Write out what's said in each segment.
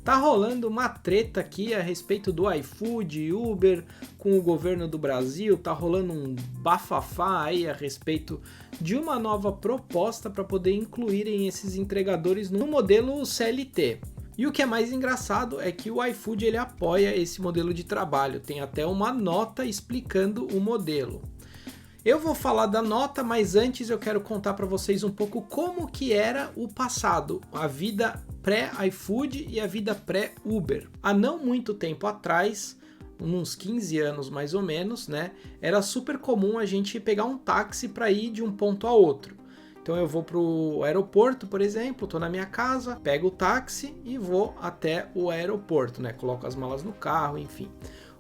Tá rolando uma treta aqui a respeito do iFood e Uber com o governo do Brasil, tá rolando um bafafá aí a respeito de uma nova proposta para poder incluírem esses entregadores no modelo CLT. E o que é mais engraçado é que o iFood ele apoia esse modelo de trabalho, tem até uma nota explicando o modelo. Eu vou falar da nota, mas antes eu quero contar para vocês um pouco como que era o passado, a vida pré-iFood e a vida pré-Uber. Há não muito tempo atrás, uns 15 anos mais ou menos, né, era super comum a gente pegar um táxi para ir de um ponto a outro. Então eu vou para o aeroporto, por exemplo, estou na minha casa, pego o táxi e vou até o aeroporto, né, coloco as malas no carro, enfim.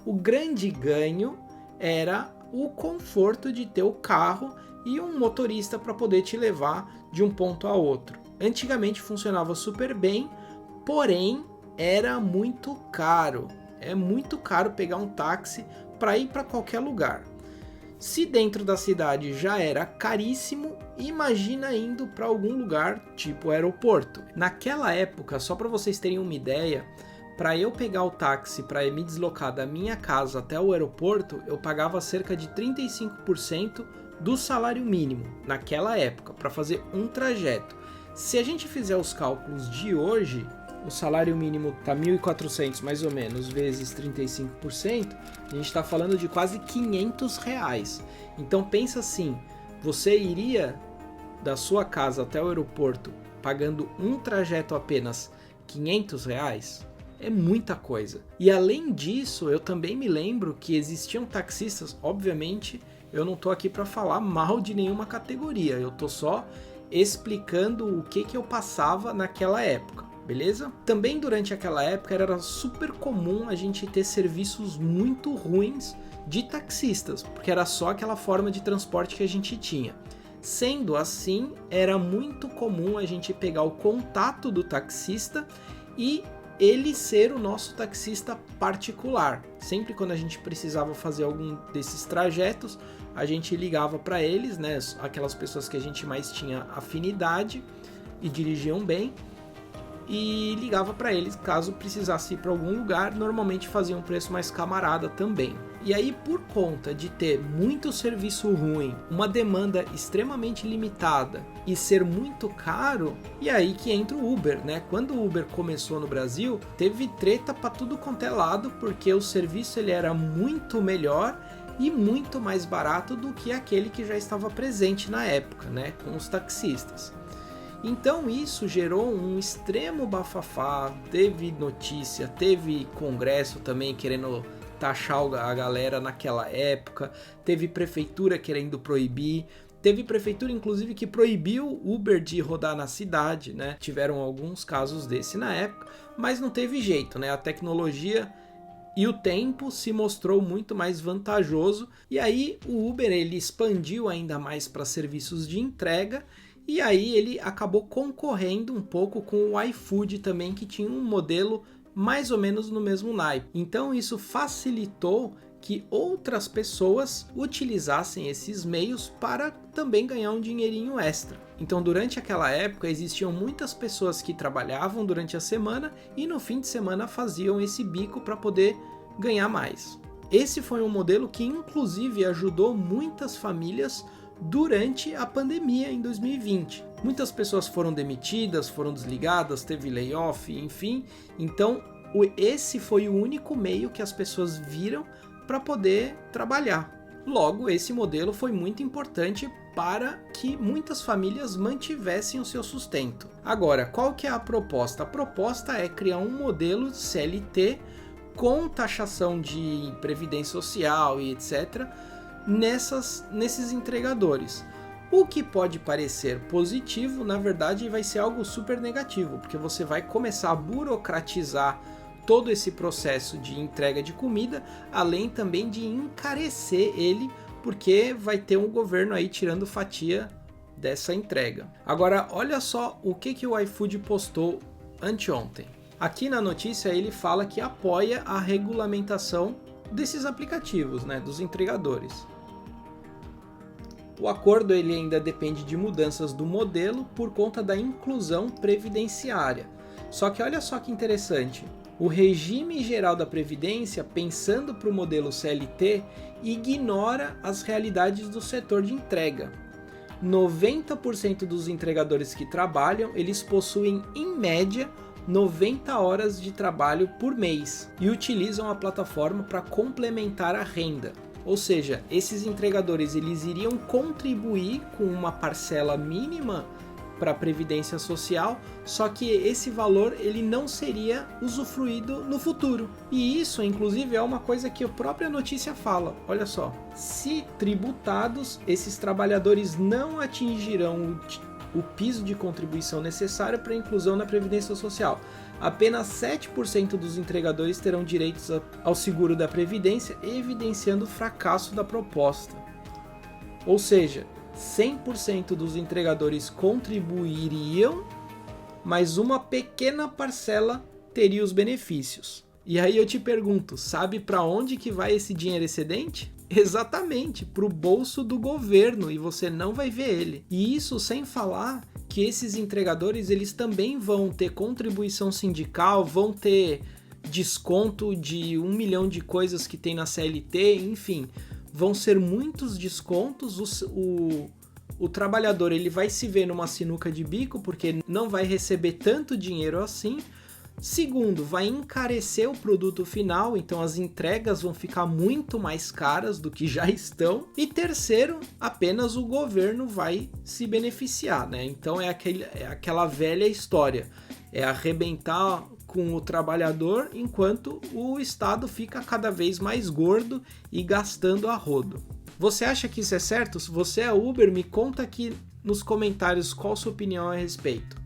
O grande ganho era o conforto de ter o carro e um motorista para poder te levar de um ponto a outro. Antigamente funcionava super bem, porém era muito caro. É muito caro pegar um táxi para ir para qualquer lugar. Se dentro da cidade já era caríssimo, imagina indo para algum lugar tipo aeroporto. Naquela época, só para vocês terem uma ideia, para eu pegar o táxi para me deslocar da minha casa até o aeroporto, eu pagava cerca de 35% do salário mínimo naquela época, para fazer um trajeto. Se a gente fizer os cálculos de hoje, o salário mínimo está 1.400 mais ou menos, vezes 35%, a gente está falando de quase R$500. Então pensa assim, você iria da sua casa até o aeroporto pagando um trajeto apenas R$500? É muita coisa. E além disso, eu também me lembro que existiam taxistas, obviamente, eu não estou aqui para falar mal de nenhuma categoria, eu estou só explicando o que eu passava naquela época, beleza? Também durante aquela época era super comum a gente ter serviços muito ruins de taxistas, porque era só aquela forma de transporte que a gente tinha. Sendo assim, era muito comum a gente pegar o contato do taxista e ele ser o nosso taxista particular. Sempre quando a gente precisava fazer algum desses trajetos, a gente ligava para eles, né, aquelas pessoas que a gente mais tinha afinidade e dirigiam bem, e ligava para eles caso precisasse ir para algum lugar, normalmente fazia um preço mais camarada também. E aí, por conta de ter muito serviço ruim, uma demanda extremamente limitada e ser muito caro, e aí que entra o Uber, né? Quando o Uber começou no Brasil, teve treta para tudo quanto é lado, porque o serviço ele era muito melhor e muito mais barato do que aquele que já estava presente na época, né? Com os taxistas. Então isso gerou um extremo bafafá, teve notícia, teve congresso também querendo taxar a galera naquela época, teve prefeitura querendo proibir, teve prefeitura inclusive que proibiu o Uber de rodar na cidade, né? Tiveram alguns casos desse na época, mas não teve jeito, né? A tecnologia e o tempo se mostrou muito mais vantajoso, e aí o Uber ele expandiu ainda mais para serviços de entrega. E aí ele acabou concorrendo um pouco com o iFood também, que tinha um modelo mais ou menos no mesmo naipe. Então isso facilitou que outras pessoas utilizassem esses meios para também ganhar um dinheirinho extra. Então durante aquela época existiam muitas pessoas que trabalhavam durante a semana e no fim de semana faziam esse bico para poder ganhar mais. Esse foi um modelo que inclusive ajudou muitas famílias durante a pandemia em 2020. Muitas pessoas foram demitidas, foram desligadas, teve layoff, enfim. Então, esse foi o único meio que as pessoas viram para poder trabalhar. Logo, esse modelo foi muito importante para que muitas famílias mantivessem o seu sustento. Agora, qual que é a proposta? A proposta é criar um modelo de CLT com taxação de previdência social e etc., nesses entregadores. O que pode parecer positivo, na verdade vai ser algo super negativo, porque você vai começar a burocratizar todo esse processo de entrega de comida, além também de encarecer ele, porque vai ter um governo aí tirando fatia dessa entrega. Agora, olha só o que o iFood postou anteontem. Aqui na notícia ele fala que apoia a regulamentação desses aplicativos, né, dos entregadores. O acordo ainda depende de mudanças do modelo por conta da inclusão previdenciária. Só que olha só que interessante, o regime geral da Previdência, pensando para o modelo CLT, ignora as realidades do setor de entrega. 90% dos entregadores que trabalham, eles possuem, em média, 90 horas de trabalho por mês e utilizam a plataforma para complementar a renda. Ou seja, esses entregadores eles iriam contribuir com uma parcela mínima para a Previdência Social, só que esse valor ele não seria usufruído no futuro. E isso, inclusive, é uma coisa que a própria notícia fala. Olha só, se tributados, esses trabalhadores não atingirão o piso de contribuição necessário para a inclusão na Previdência Social. Apenas 7% dos entregadores terão direitos ao seguro da Previdência, evidenciando o fracasso da proposta. Ou seja, 100% dos entregadores contribuiriam, mas uma pequena parcela teria os benefícios. E aí eu te pergunto, sabe para onde que vai esse dinheiro excedente? Exatamente, para o bolso do governo, e você não vai ver ele. E isso sem falar que esses entregadores eles também vão ter contribuição sindical, vão ter desconto de 1 milhão de coisas que tem na CLT, enfim, vão ser muitos descontos. O trabalhador ele vai se ver numa sinuca de bico porque não vai receber tanto dinheiro assim. Segundo, vai encarecer o produto final, então as entregas vão ficar muito mais caras do que já estão. E terceiro, apenas o governo vai se beneficiar, né? Então é aquela velha história, é arrebentar com o trabalhador enquanto o Estado fica cada vez mais gordo e gastando a rodo. Você acha que isso é certo? Se você é Uber, me conta aqui nos comentários qual a sua opinião a respeito.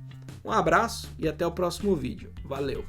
Um abraço e até o próximo vídeo. Valeu!